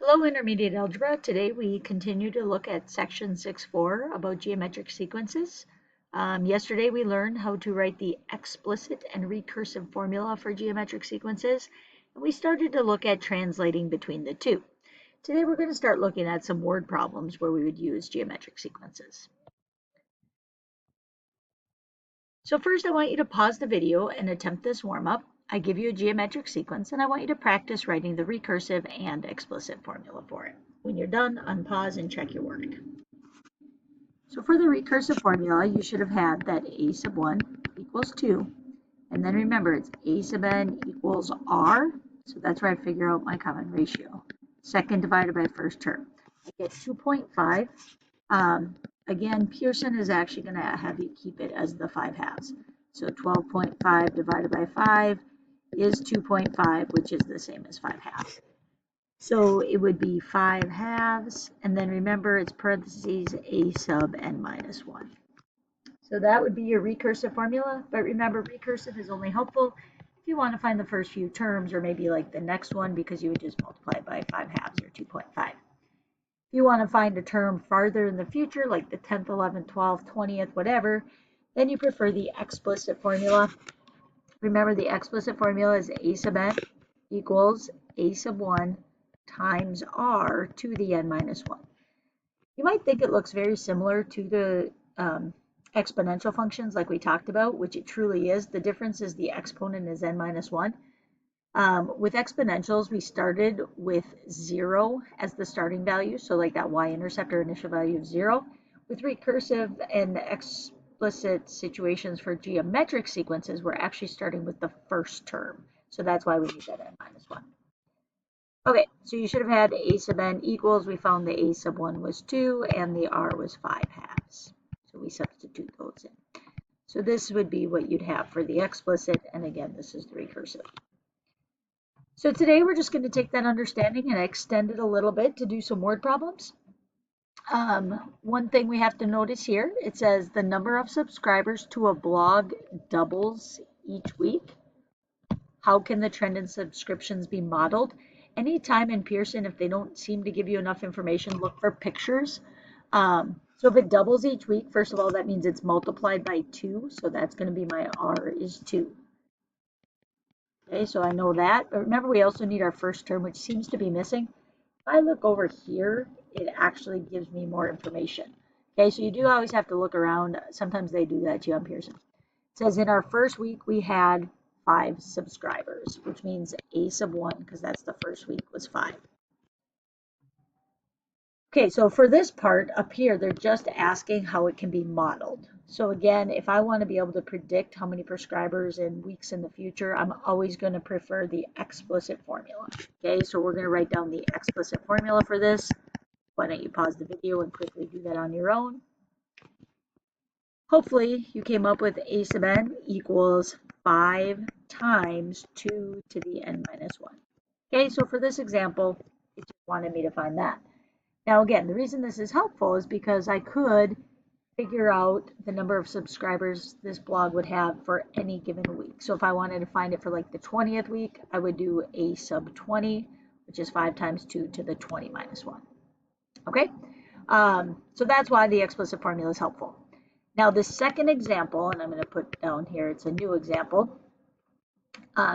Hello, Intermediate Algebra. Today we continue to look at section 6.4 about geometric sequences. Yesterday we learned how to write the explicit and recursive formula for geometric sequences, and we started to look at translating between the two. Today we're going to start looking at some word problems where we would use geometric sequences. So first I want you to pause the video and attempt this warm-up. I give you a geometric sequence and I want you to practice writing the recursive and explicit formula for it. When you're done, unpause and check your work. So for the recursive formula, you should have had that a sub 1 equals 2. And then remember, it's a sub n equals r. So that's where I figure out my common ratio. Second divided by first term. I get 2.5. Again, Pearson is actually going to have you keep it as the 5 halves. So 12.5 divided by 5 is 2.5, which is the same as 5 halves. So it would be 5 halves, and then remember it's parentheses a sub n minus 1. So that would be your recursive formula, but remember recursive is only helpful if you want to find the first few terms or maybe like the next one because you would just multiply it by 5 halves or 2.5. If you want to find a term farther in the future, like the 10th, 11th, 12th, 20th, whatever, then you prefer the explicit formula. Remember the explicit formula is a sub n equals a sub 1 times r to the n minus 1. You might think it looks very similar to the exponential functions like we talked about, which it truly is. The difference is the exponent is n minus 1. With exponentials, we started with 0 as the starting value, so like that y-intercept or initial value of 0. With recursive and explicit situations for geometric sequences, we're actually starting with the first term. So that's why we need that n minus 1. Okay, so you should have had a sub n equals, we found the a sub 1 was 2 and the r was 5 halves. So we substitute those in. So this would be what you'd have for the explicit, and again, this is the recursive. So today we're just going to take that understanding and extend it a little bit to do some word problems. One thing we have to notice here, it says the number of subscribers to a blog doubles each week. How can the trend in subscriptions be modeled? Anytime in Pearson, if they don't seem to give you enough information, look for pictures. So if it doubles each week, first of all, that means it's multiplied by 2. So that's going to be my r is 2. Okay, so I know that. But remember, we also need our first term, which seems to be missing. If I look over here, it actually gives me more information. Okay, so you do always have to look around. Sometimes they do that to you on Pearson. It says in our first week, we had 5 subscribers, which means a sub 1, because that's the first week, was 5. Okay, so for this part up here, they're just asking how it can be modeled. So again, if I want to be able to predict how many prescribers in weeks in the future, I'm always going to prefer the explicit formula. Okay, so we're going to write down the explicit formula for this. Why don't you pause the video and quickly do that on your own? Hopefully you came up with a sub n equals 5 times 2 to the n minus 1. Okay, so for this example, it just wanted me to find that. Now again, the reason this is helpful is because I could figure out the number of subscribers this blog would have for any given week. So if I wanted to find it for like the 20th week, I would do a sub 20, which is 5 times 2 to the 20 minus 1. Okay, so that's why the explicit formula is helpful. Now the second example, and I'm going to put down here, it's a new example.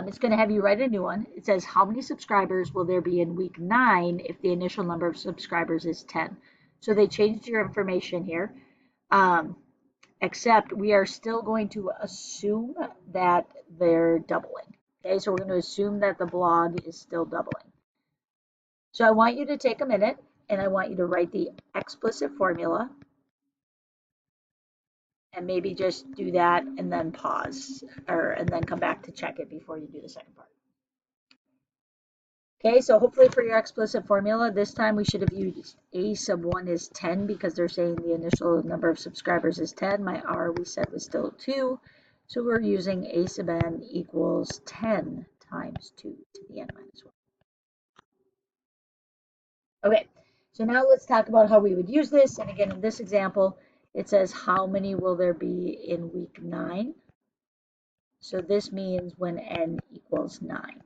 It's going to have you write a new one. It says, how many subscribers will there be in week 9 if the initial number of subscribers is 10? So they changed your information here, except we are still going to assume that they're doubling. Okay, so we're going to assume that the blog is still doubling. So I want you to take a minute, and I want you to write the explicit formula. And maybe just do that and then pause, and then come back to check it before you do the second part. Okay, so hopefully for your explicit formula, this time we should have used a sub 1 is 10 because they're saying the initial number of subscribers is 10. My r we said was still 2. So we're using a sub n equals 10 times 2 to the n minus 1. Okay, so now let's talk about how we would use this. And again, in this example, it says how many will there be in week 9? So this means when n equals 9.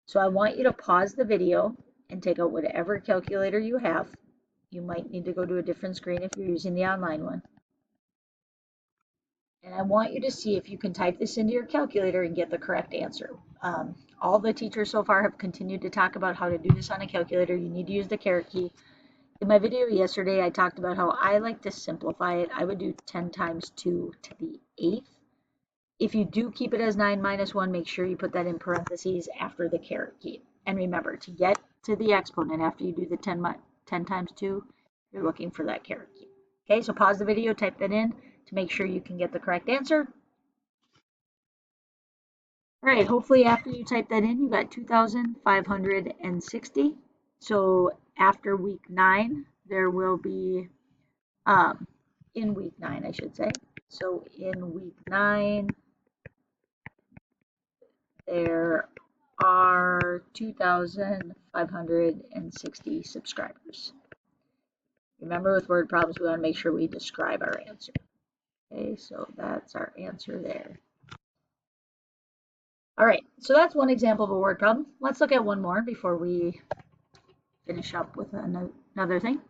So I want you to pause the video and take out whatever calculator you have. You might need to go to a different screen if you're using the online one. And I want you to see if you can type this into your calculator and get the correct answer. All the teachers so far have continued to talk about how to do this on a calculator. You need to use the caret key. In my video yesterday, I talked about how I like to simplify it. I would do 10 times 2 to the 8th. If you do keep it as 9 minus 1, make sure you put that in parentheses after the caret key. And remember, to get to the exponent after you do the 10 times 2, you're looking for that caret key. Okay, so pause the video, type that in to make sure you can get the correct answer. All right, hopefully after you type that in, you got 2,560. So after week 9, there will be, in week 9, I should say. So in week 9, there are 2,560 subscribers. Remember, with word problems, we want to make sure we describe our answer. Okay, so that's our answer there. All right, so that's one example of a word problem. Let's look at one more before we finish up with another thing.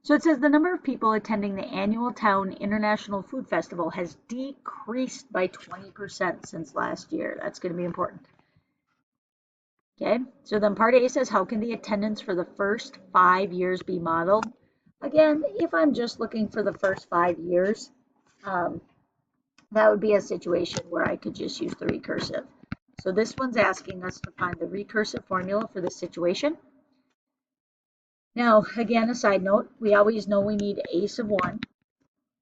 So it says the number of people attending the annual Town International Food Festival has decreased by 20% since last year. That's going to be important. Okay, so then part A says, how can the attendance for the first 5 years be modeled? Again, if I'm just looking for the first 5 years, that would be a situation where I could just use the recursive. So this one's asking us to find the recursive formula for this situation. Now, again, a side note, we always know we need a sub 1.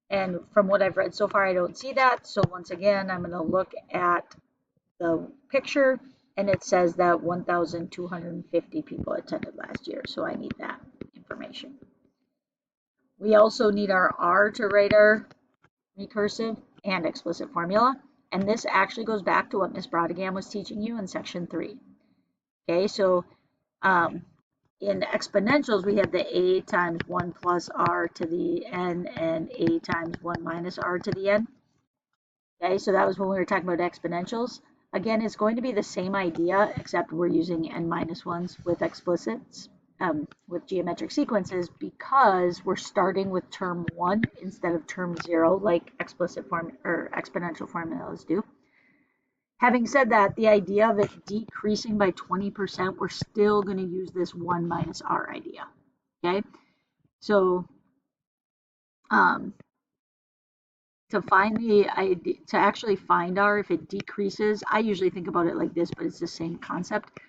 And from what I've read so far, I don't see that. So once again, I'm going to look at the picture, and it says that 1,250 people attended last year. So I need that information. We also need our R to write our recursive and explicit formula. And this actually goes back to what Ms. Brodigan was teaching you in section 3. Okay, so in exponentials, we have the a times 1 plus r to the n and a times 1 minus r to the n. Okay, so that was when we were talking about exponentials. Again, it's going to be the same idea, except we're using n minus 1s with explicits, with geometric sequences, because we're starting with term 1 instead of term 0, like explicit form or exponential formulas do. Having said that, the idea of it decreasing by 20%, we're still going to use this 1 minus r idea. Okay, so to actually find r, if it decreases, I usually think about it like this, but it's the same concept.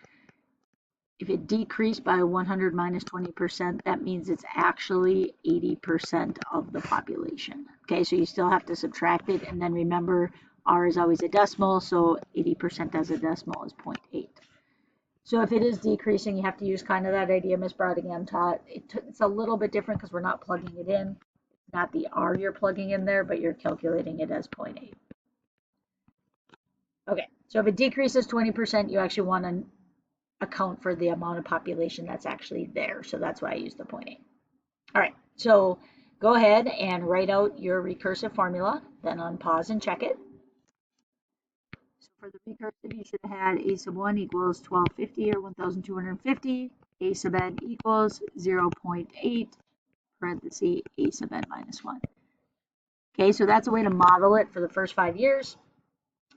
If it decreased by 100 minus 20%, that means it's actually 80% of the population. Okay, so you still have to subtract it, and then remember, r is always a decimal, so 80% as a decimal is 0.8. So if it is decreasing, you have to use kind of that idea Ms. Brodigan taught. It's a little bit different because we're not plugging it in. It's not the r you're plugging in there, but you're calculating it as 0.8. Okay, so if it decreases 20%, you actually want to account for the amount of population that's actually there. So that's why I use the 0.8. All right, so go ahead and write out your recursive formula, then unpause and check it. So for the recursive, you should have had a sub 1 equals 1250 or 1250, a sub n equals 0.8, parenthesis, a sub n minus 1. Okay, so that's a way to model it for the first 5 years.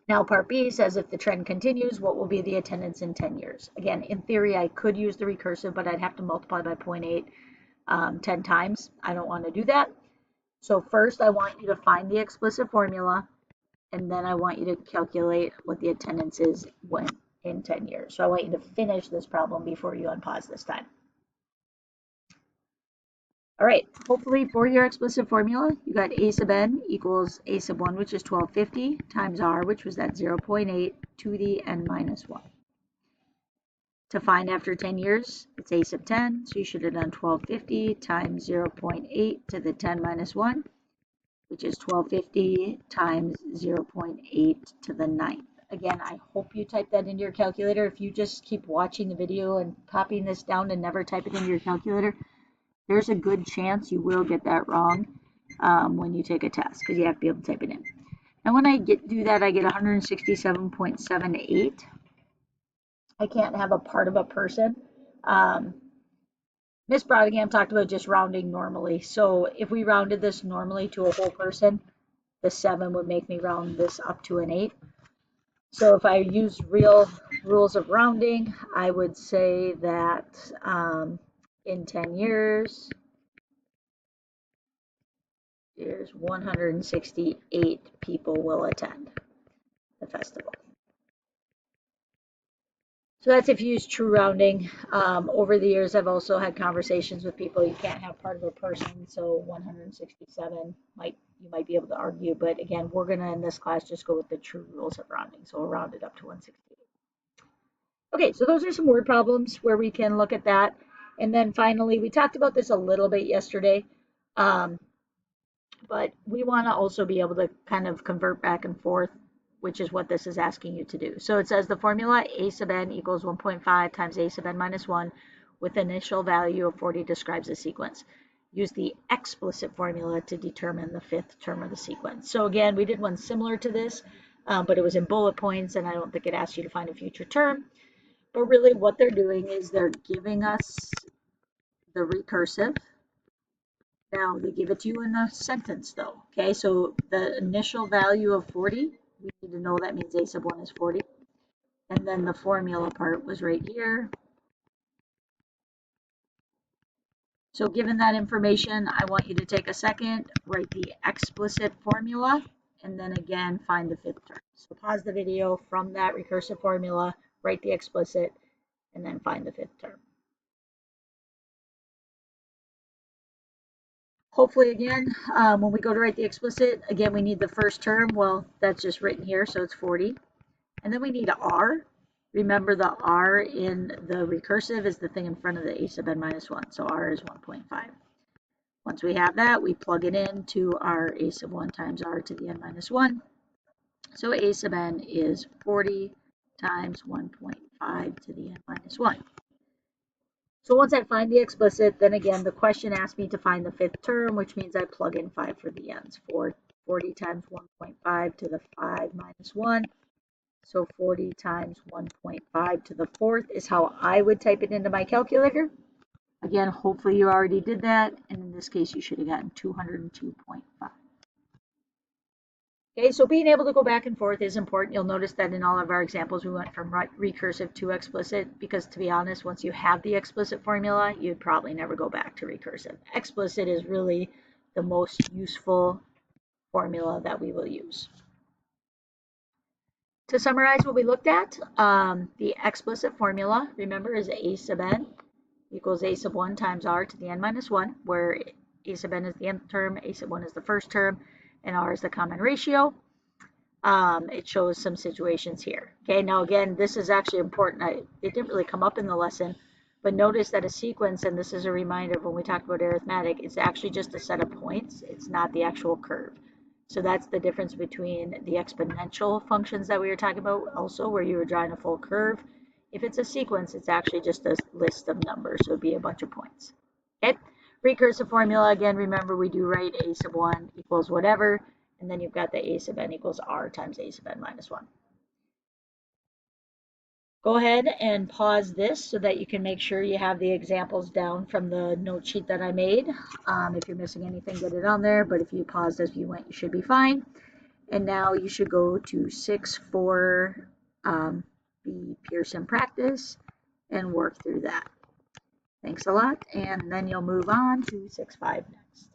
Now part B says if the trend continues, what will be the attendance in 10 years? Again, in theory, I could use the recursive, but I'd have to multiply by 0.8 10 times. I don't want to do that. So first, I want you to find the explicit formula, and then I want you to calculate what the attendance is when in 10 years. So I want you to finish this problem before you unpause this time. All right, hopefully for your explicit formula, you got a sub n equals a sub 1, which is 1250, times r, which was that 0.8, to the n minus 1. To find after 10 years, it's a sub 10, so you should have done 1250 times 0.8 to the 10 minus 1, which is 1250 times 0.8 to the 9th. Again, I hope you type that into your calculator. If you just keep watching the video and copying this down and never type it into your calculator, there's a good chance you will get that wrong when you take a test, because you have to be able to type it in. And when I do that, I get 167.78. I can't have a part of a person. Miss Brodigham talked about just rounding normally. So if we rounded this normally to a whole person, the 7 would make me round this up to an 8. So if I use real rules of rounding, I would say that in 10 years, there's 168 people will attend the festival. So that's if you use true rounding. Over the years, I've also had conversations with people. You can't have part of a person, so 167 you might be able to argue. But again, we're gonna in this class just go with the true rules of rounding. So we'll round it up to 168. Okay, so those are some word problems where we can look at that. And then finally, we talked about this a little bit yesterday, but we want to also be able to kind of convert back and forth, which is what this is asking you to do. So it says the formula a sub n equals 1.5 times a sub n minus 1 with initial value of 40 describes the sequence. Use the explicit formula to determine the 5th term of the sequence. So again, we did one similar to this, but it was in bullet points, and I don't think it asks you to find a future term. But really what they're doing is they're giving us the recursive. Now they give it to you in a sentence though. Okay, so the initial value of 40, we need to know that means a sub 1 is 40. And then the formula part was right here. So given that information, I want you to take a second, write the explicit formula, and then again find the 5th term. So pause the video from that recursive formula, write the explicit, and then find the 5th term. Hopefully again, when we go to write the explicit, again, we need the first term. Well, that's just written here, so it's 40. And then we need R. Remember the R in the recursive is the thing in front of the a sub n minus 1. So R is 1.5. Once we have that, we plug it into our a sub 1 times R to the n minus 1. So a sub n is 40 times 1.5 to the n minus 1. So once I find the explicit, then again, the question asked me to find the 5th term, which means I plug in 5 for the n's. 40 times 1.5 to the 5 minus 1. So 40 times 1.5 to the 4th is how I would type it into my calculator. Again, hopefully you already did that. And in this case, you should have gotten 202.5. Okay, so being able to go back and forth is important. You'll notice that in all of our examples, we went from recursive to explicit because, to be honest, once you have the explicit formula, you'd probably never go back to recursive. Explicit is really the most useful formula that we will use. To summarize what we looked at, the explicit formula, remember, is a sub n equals a sub 1 times r to the n minus 1, where a sub n is the nth term, a sub 1 is the first term, and r is the common ratio. It shows some situations here. Okay, now again, this is actually important. It didn't really come up in the lesson, but notice that a sequence, and this is a reminder when we talk about arithmetic, it's actually just a set of points. It's not the actual curve. So that's the difference between the exponential functions that we were talking about also, where you were drawing a full curve. If it's a sequence, it's actually just a list of numbers, so it would be a bunch of points. Okay, recursive formula, again, remember we do write a sub 1 equals whatever, and then you've got the a sub n equals r times a sub n minus 1. Go ahead and pause this so that you can make sure you have the examples down from the note sheet that I made. If you're missing anything, get it on there, but if you paused as you went, you should be fine. And now you should go to 6.4 the Pearson practice and work through that. Thanks a lot, and then you'll move on to 6.5 next.